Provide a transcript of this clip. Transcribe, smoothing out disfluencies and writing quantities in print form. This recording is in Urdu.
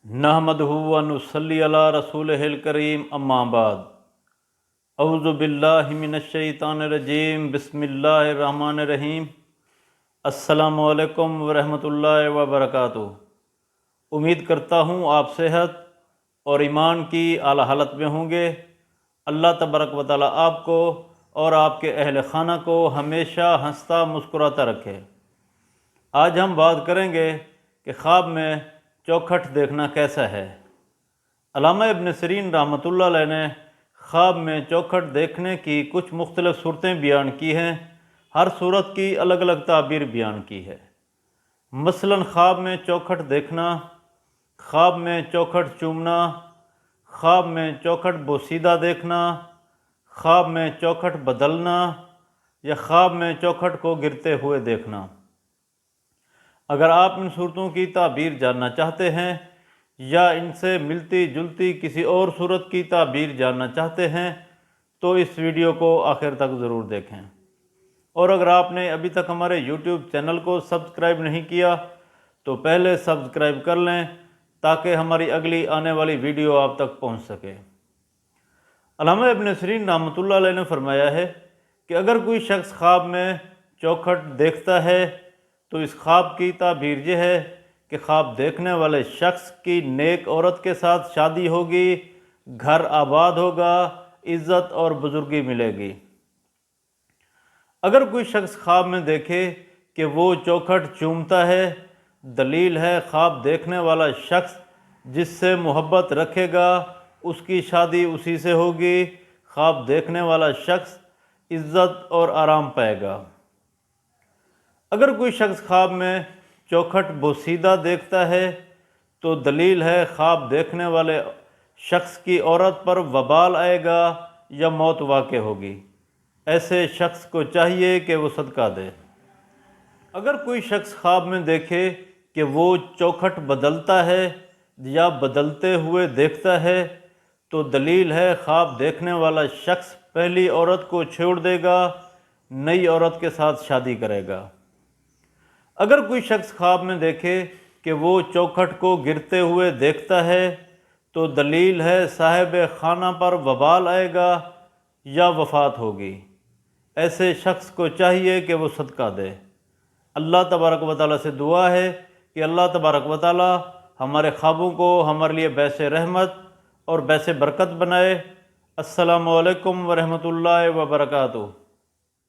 نحمدہ و نصلی علی رسولہ الکریم اما بعد اعوذ باللہ من الشیطان الرجیم بسم اللہ الرحمن الرحیم السلام علیکم ورحمۃ اللہ وبرکاتہ۔ امید کرتا ہوں آپ صحت اور ایمان کی اعلیٰ حالت میں ہوں گے۔ اللہ تبارک و تعالیٰ آپ کو اور آپ کے اہل خانہ کو ہمیشہ ہنستا مسکراتا رکھے۔ آج ہم بات کریں گے کہ خواب میں چوکھٹ دیکھنا کیسا ہے۔ علامہ ابن سیرین رحمۃ اللہ علیہ نے خواب میں چوکھٹ دیکھنے کی کچھ مختلف صورتیں بیان کی ہیں۔ ہر صورت کی الگ الگ تعبیر بیان کی ہے۔ مثلاً خواب میں چوکھٹ دیکھنا، خواب میں چوکھٹ چومنا، خواب میں چوکھٹ بوسیدہ دیکھنا، خواب میں چوکھٹ بدلنا یا خواب میں چوکھٹ کو گرتے ہوئے دیکھنا۔ اگر آپ ان صورتوں کی تعبیر جاننا چاہتے ہیں یا ان سے ملتی جلتی کسی اور صورت کی تعبیر جاننا چاہتے ہیں تو اس ویڈیو کو آخر تک ضرور دیکھیں۔ اور اگر آپ نے ابھی تک ہمارے یوٹیوب چینل کو سبسکرائب نہیں کیا تو پہلے سبسکرائب کر لیں تاکہ ہماری اگلی آنے والی ویڈیو آپ تک پہنچ سکے۔ علامہ ابن سیرین رحمۃ اللہ علیہ نے فرمایا ہے کہ اگر کوئی شخص خواب میں چوکھٹ دیکھتا ہے تو اس خواب کی تعبیر یہ ہے کہ خواب دیکھنے والے شخص کی نیک عورت کے ساتھ شادی ہوگی، گھر آباد ہوگا، عزت اور بزرگی ملے گی۔ اگر کوئی شخص خواب میں دیکھے کہ وہ چوکھٹ چومتا ہے، دلیل ہے خواب دیکھنے والا شخص جس سے محبت رکھے گا اس کی شادی اسی سے ہوگی، خواب دیکھنے والا شخص عزت اور آرام پائے گا۔ اگر کوئی شخص خواب میں چوکھٹ بوسیدہ دیکھتا ہے تو دلیل ہے خواب دیکھنے والے شخص کی عورت پر وبال آئے گا یا موت واقع ہوگی۔ ایسے شخص کو چاہیے کہ وہ صدقہ دے۔ اگر کوئی شخص خواب میں دیکھے کہ وہ چوکھٹ بدلتا ہے یا بدلتے ہوئے دیکھتا ہے تو دلیل ہے خواب دیکھنے والا شخص پہلی عورت کو چھوڑ دے گا، نئی عورت کے ساتھ شادی کرے گا۔ اگر کوئی شخص خواب میں دیکھے کہ وہ چوکھٹ کو گرتے ہوئے دیکھتا ہے تو دلیل ہے صاحب خانہ پر وبال آئے گا یا وفات ہوگی۔ ایسے شخص کو چاہیے کہ وہ صدقہ دے۔ اللہ تبارک و تعالیٰ سے دعا ہے کہ اللہ تبارک و تعالیٰ ہمارے خوابوں کو ہمارے لیے باعث رحمت اور باعث برکت بنائے۔ السلام علیکم ورحمۃ اللہ وبرکاتہ۔